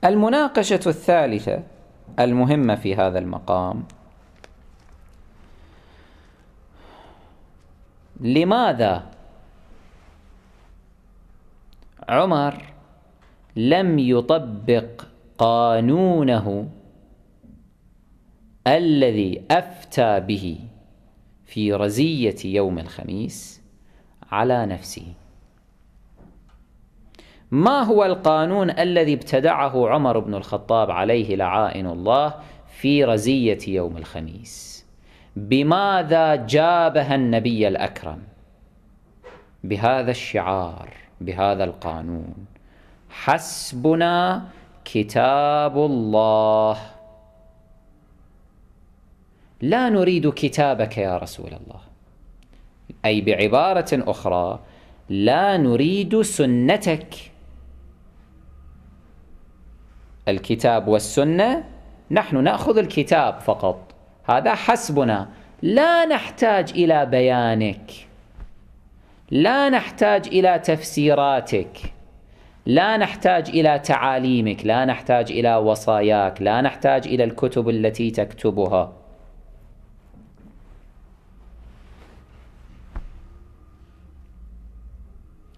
المناقشة الثالثة المهمة في هذا المقام: لماذا عمر لم يطبق قانونه الذي أفتى به في رزية يوم الخميس على نفسه؟ ما هو القانون الذي ابتدعه عمر بن الخطاب عليه لعائن الله في رزية يوم الخميس؟ بماذا جابه النبي الأكرم؟ بهذا الشعار، بهذا القانون: حسبنا كتاب الله، لا نريد كتابك يا رسول الله. أي بعبارة أخرى، لا نريد سنتك. الكتاب والسنة، نحن نأخذ الكتاب فقط، هذا حسبنا، لا نحتاج إلى بيانك، لا نحتاج إلى تفسيراتك، لا نحتاج إلى تعاليمك، لا نحتاج إلى وصاياك، لا نحتاج إلى الكتب التي تكتبها.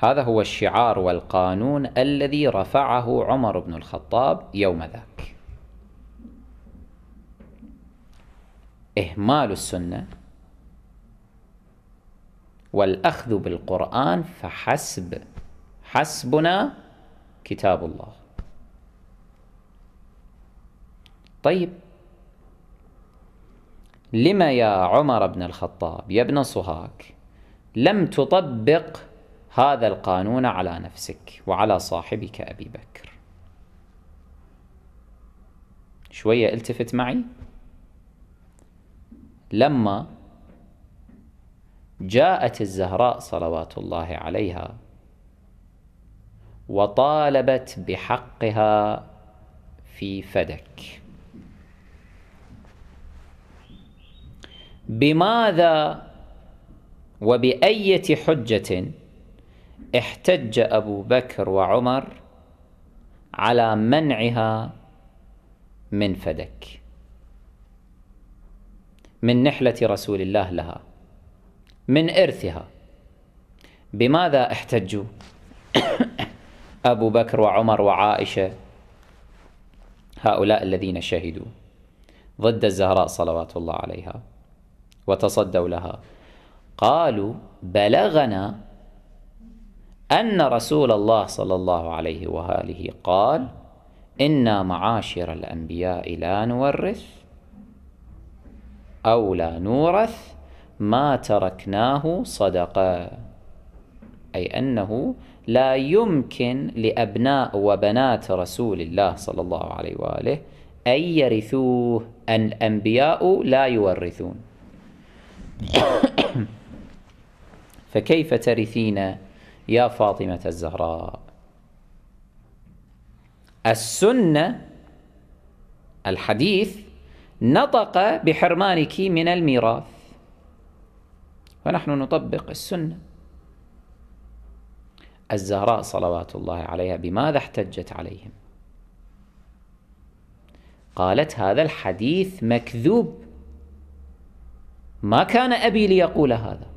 هذا هو الشعار والقانون الذي رفعه عمر بن الخطاب يوم ذاك. إهمال السنة والأخذ بالقرآن فحسب، حسبنا كتاب الله. طيب، لما يا عمر بن الخطاب يا ابن صهاج لم تطبق هذا القانون على نفسك وعلى صاحبك أبي بكر؟ شوية التفت معي. لما جاءت الزهراء صلوات الله عليها وطالبت بحقها في فدك، بماذا وبأية حجة احتج أبو بكر وعمر على منعها من فدك، من نحلة رسول الله لها، من إرثها؟ بماذا احتجوا أبو بكر وعمر وعائشة، هؤلاء الذين شهدوا ضد الزهراء صلوات الله عليها وتصدوا لها؟ قالوا: بلغنا أن رسول الله صلى الله عليه وآله قال: إنا معاشر الأنبياء لا نورث أو لا نورث ما تركناه صدقة. أي أنه لا يمكن لأبناء وبنات رسول الله صلى الله عليه وآله أن يرثوه، أن الأنبياء لا يورثون. فكيف ترثين يا فاطمة الزهراء؟ السنة، الحديث نطق بحرمانك من الميراث، ونحن نطبق السنة. الزهراء صلوات الله عليها بماذا احتجت عليهم؟ قالت: هذا الحديث مكذوب، ما كان أبي ليقول هذا،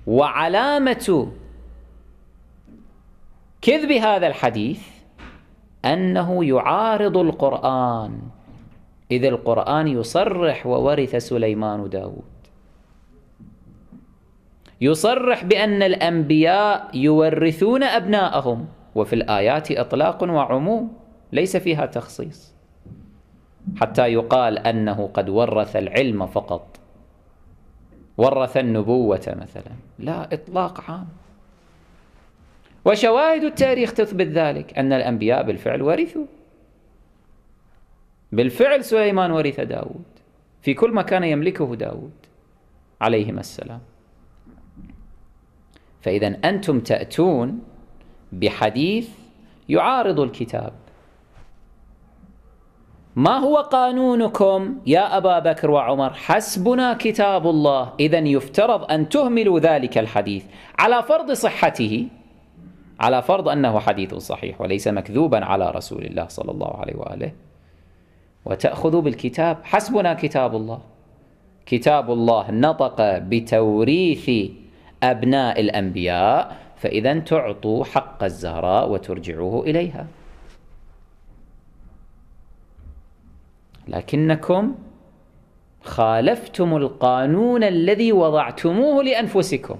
وعلامة كذب هذا الحديث أنه يعارض القرآن، إذ القرآن يصرح: وورث سليمان داود، يصرح بأن الأنبياء يورثون أبناءهم، وفي الآيات إطلاق وعموم ليس فيها تخصيص، حتى يقال أنه قد ورث العلم فقط، ورث النبوة مثلا، لا، إطلاق عام. وشواهد التاريخ تثبت ذلك، أن الأنبياء بالفعل ورثوا، بالفعل سليمان ورث داود في كل ما كان يملكه داود عليهما السلام. فإذا أنتم تأتون بحديث يعارض الكتاب. ما هو قانونكم يا أبا بكر وعمر؟ حسبنا كتاب الله. إذن يفترض أن تهملوا ذلك الحديث على فرض صحته، على فرض أنه حديث صحيح وليس مكذوبا على رسول الله صلى الله عليه وآله، وتأخذ بالكتاب. حسبنا كتاب الله، كتاب الله نطق بتوريث أبناء الأنبياء، فإذا تعطوا حق الزهراء وترجعوه إليها. لكنكم خالفتم القانون الذي وضعتموه لأنفسكم.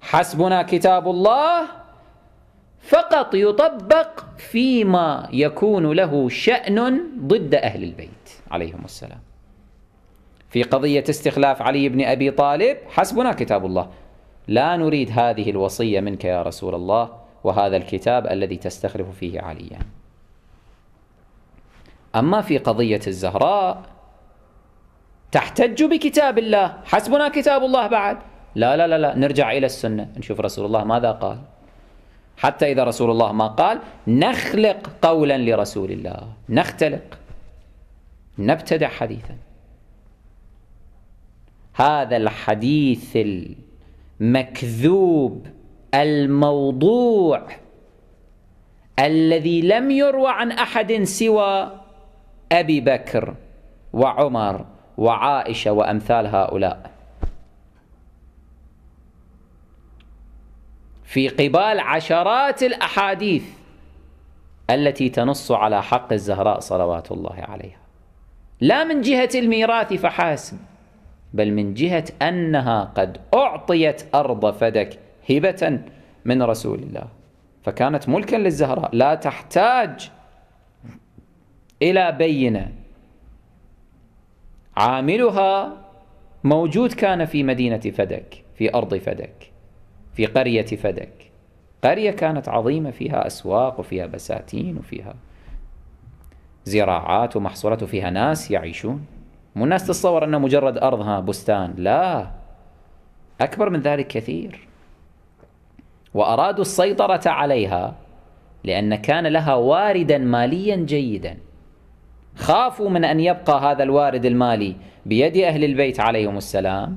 حسبنا كتاب الله فقط يطبق فيما يكون له شأن ضد أهل البيت عليهم السلام. في قضية استخلاف علي بن أبي طالب حسبنا كتاب الله، لا نريد هذه الوصية منك يا رسول الله وهذا الكتاب الذي تستخلف فيه عليا. أما في قضية الزهراء تحتج بكتاب الله، حسبنا كتاب الله بعد، لا لا لا لا، نرجع إلى السنة نشوف رسول الله ماذا قال. حتى إذا رسول الله ما قال نخلق قولا لرسول الله، نختلق، نبتدع حديثا. هذا الحديث المكذوب الموضوع الذي لم يروى عن أحد سوى أبي بكر وعمر وعائشة وأمثال هؤلاء، في قبال عشرات الأحاديث التي تنص على حق الزهراء صلوات الله عليها، لا من جهة الميراث فحسب، بل من جهة أنها قد أعطيت أرض فدك هبة من رسول الله، فكانت ملكا للزهراء لا تحتاج إلى بينة. عاملها موجود كان في مدينة فدك، في أرض فدك، في قرية فدك. قرية كانت عظيمة فيها أسواق وفيها بساتين وفيها زراعات ومحصولات وفيها ناس يعيشون. مو الناس تتصور أنه مجرد أرضها بستان، لا، أكبر من ذلك كثير. وأرادوا السيطرة عليها لأن كان لها واردا ماليا جيدا، خافوا من أن يبقى هذا الوارد المالي بيد أهل البيت عليهم السلام،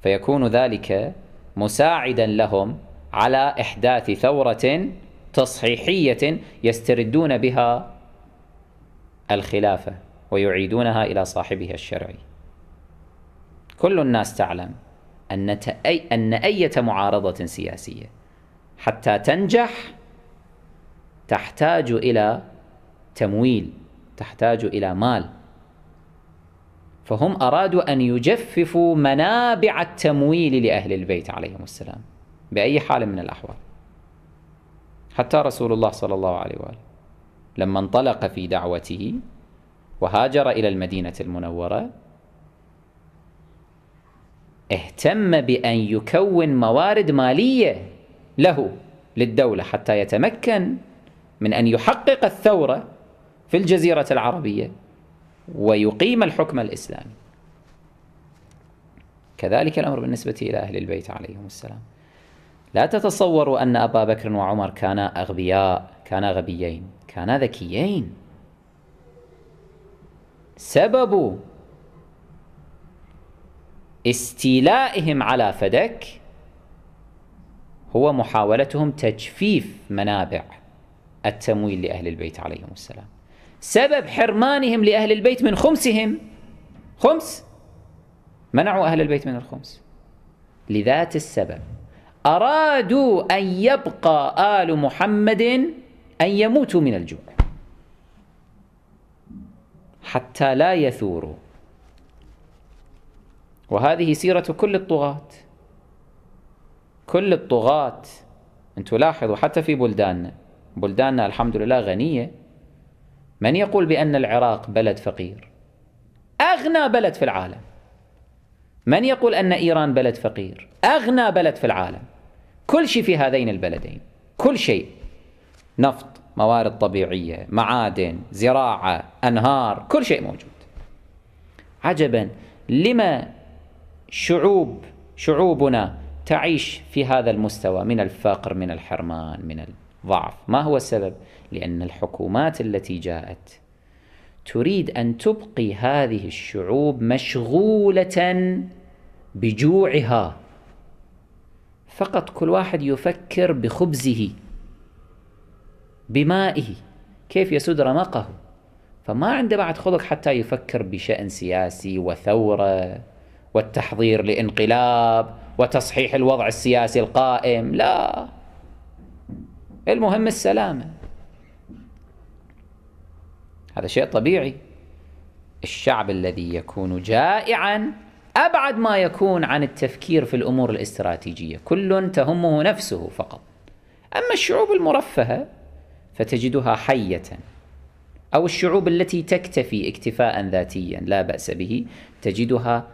فيكون ذلك مساعدا لهم على إحداث ثورة تصحيحية يستردون بها الخلافة ويعيدونها إلى صاحبها الشرعي. كل الناس تعلم أن أي معارضة سياسية حتى تنجح تحتاج إلى تمويل، تحتاج إلى مال، فهم أرادوا أن يجففوا منابع التمويل لأهل البيت عليهم السلام بأي حال من الأحوال. حتى رسول الله صلى الله عليه وآله لما انطلق في دعوته وهاجر إلى المدينة المنورة اهتم بأن يكون موارد مالية له للدولة حتى يتمكن من أن يحقق الثورة في الجزيرة العربية ويقيم الحكم الإسلامي. كذلك الأمر بالنسبة إلى أهل البيت عليهم السلام. لا تتصوروا أن أبا بكر وعمر كانا أغبياء، كانا غبيين، كانا ذكيين. سبب استيلائهم على فدك هو محاولتهم تجفيف منابع التمويل لأهل البيت عليهم السلام. سبب حرمانهم لأهل البيت من خمسهم، خمس، منعوا أهل البيت من الخمس لذات السبب. أرادوا أن يبقى آل محمد أن يموتوا من الجوع حتى لا يثوروا. وهذه سيرة كل الطغاة، كل الطغاة. أنتم لاحظوا حتى في بلداننا الحمد لله غنية. من يقول بأن العراق بلد فقير؟ أغنى بلد في العالم. من يقول أن إيران بلد فقير؟ أغنى بلد في العالم. كل شيء في هذين البلدين، كل شيء، نفط، موارد طبيعية، معادن، زراعة، أنهار، كل شيء موجود. عجبا لما شعوبنا تعيش في هذا المستوى من الفقر، من الحرمان، من الضعف. ما هو السبب؟ لأن الحكومات التي جاءت تريد أن تبقي هذه الشعوب مشغولة بجوعها، فقط كل واحد يفكر بخبزه بمائه، كيف يسد رمقه، فما عنده بعد خلق حتى يفكر بشأن سياسي وثورة والتحضير لانقلاب وتصحيح الوضع السياسي القائم. لا، المهم السلامة. هذا شيء طبيعي. الشعب الذي يكون جائعا أبعد ما يكون عن التفكير في الأمور الاستراتيجية، كل تهمه نفسه فقط. أما الشعوب المرفهة فتجدها حية، أو الشعوب التي تكتفي اكتفاء ذاتيا لا بأس به، تجدها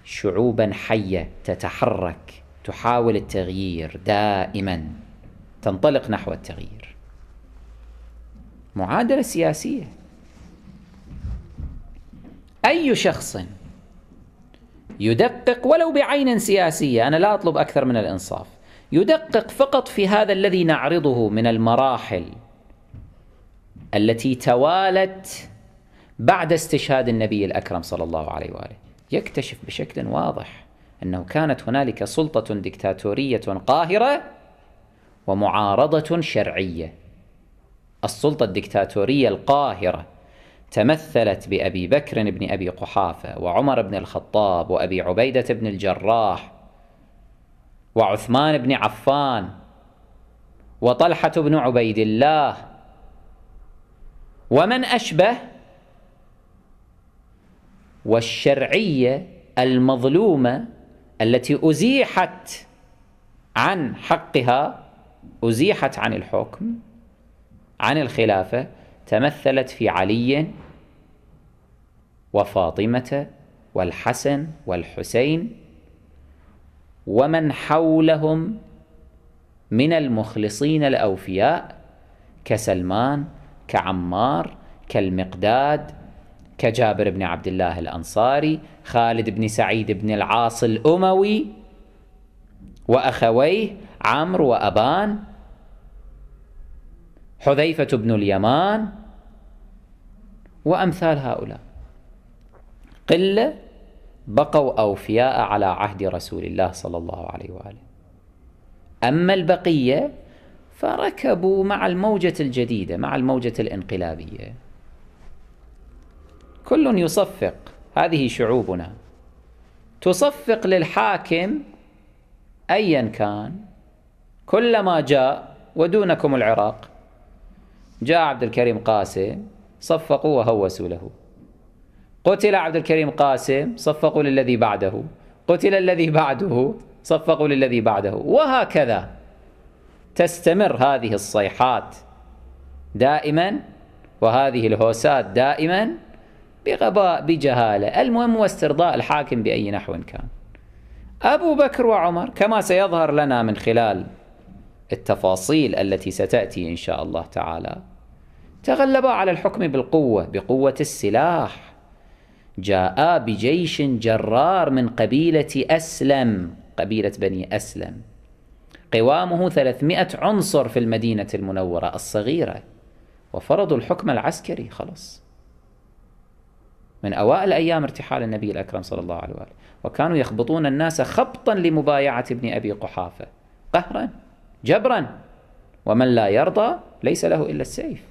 شعوبا حية تتحرك، تحاول التغيير دائما، تنطلق نحو التغيير. معادلة سياسية. أي شخص يدقق ولو بعين سياسية، أنا لا أطلب أكثر من الإنصاف، يدقق فقط في هذا الذي نعرضه من المراحل التي توالت بعد استشهاد النبي الأكرم صلى الله عليه وآله، يكتشف بشكل واضح أنه كانت هنالك سلطة ديكتاتورية قاهرة ومعارضة شرعية. السلطة الديكتاتورية القاهرة تمثلت بأبي بكر بن أبي قحافة وعمر بن الخطاب وأبي عبيدة بن الجراح وعثمان بن عفان وطلحة بن عبيد الله ومن أشبه، والشرعية المظلومة التي أزيحت عن حقها، أزيحت عن الحكم، عن الخلافة، تمثلت في علي وفاطمة والحسن والحسين ومن حولهم من المخلصين الأوفياء كسلمان، كعمار، كالمقداد، كجابر بن عبد الله الأنصاري، خالد بن سعيد بن العاص الأموي وأخويه عمرو وأبان، حذيفة بن اليمان وأمثال هؤلاء. قلة بقوا أوفياء على عهد رسول الله صلى الله عليه وآله. أما البقية فركبوا مع الموجة الجديدة، مع الموجة الانقلابية. كل يصفق. هذه شعوبنا تصفق للحاكم أيا كان، كلما جاء. ودونكم العراق، جاء عبد الكريم قاسم صفقوا وهوسوا له، قتل عبد الكريم قاسم صفقوا للذي بعده، قتل الذي بعده صفقوا للذي بعده، وهكذا تستمر هذه الصيحات دائما وهذه الهوسات دائما بغباء بجهالة. المهم هو استرضاء الحاكم بأي نحو كان. أبو بكر وعمر كما سيظهر لنا من خلال التفاصيل التي ستأتي إن شاء الله تعالى، تغلبا على الحكم بالقوة، بقوة السلاح. جاء بجيش جرار من قبيلة أسلم، قبيلة بني أسلم، قوامه 300 عنصر في المدينة المنورة الصغيرة، وفرضوا الحكم العسكري خلص من أوائل أيام ارتحال النبي الأكرم صلى الله عليه وآله، وكانوا يخبطون الناس خبطا لمبايعة ابن أبي قحافة قهرا جبرا، ومن لا يرضى ليس له إلا السيف.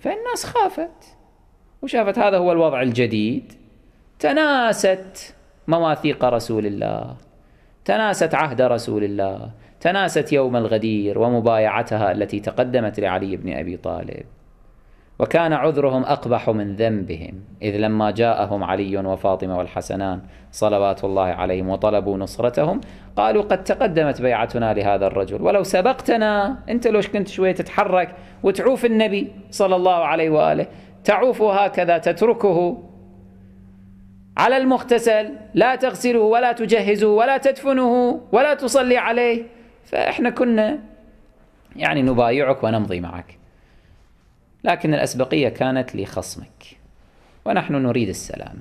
فالناس خافت وشافت هذا هو الوضع الجديد، تناست مواثيق رسول الله، تناست عهد رسول الله، تناست يوم الغدير ومبايعتها التي تقدمت لعلي بن أبي طالب. وكان عذرهم أقبح من ذنبهم، إذ لما جاءهم علي وفاطمة والحسنان صلوات الله عليهم وطلبوا نصرتهم قالوا قد تقدمت بيعتنا لهذا الرجل، ولو سبقتنا أنت لوش كنت شوية تتحرك وتعوف النبي صلى الله عليه وآله، تعوفه هكذا تتركه على المغتسل، لا تغسله ولا تجهزه ولا تدفنه ولا تصلي عليه، فإحنا كنا يعني نبايعك ونمضي معك. لكن الأسبقية كانت لخصمك ونحن نريد السلام.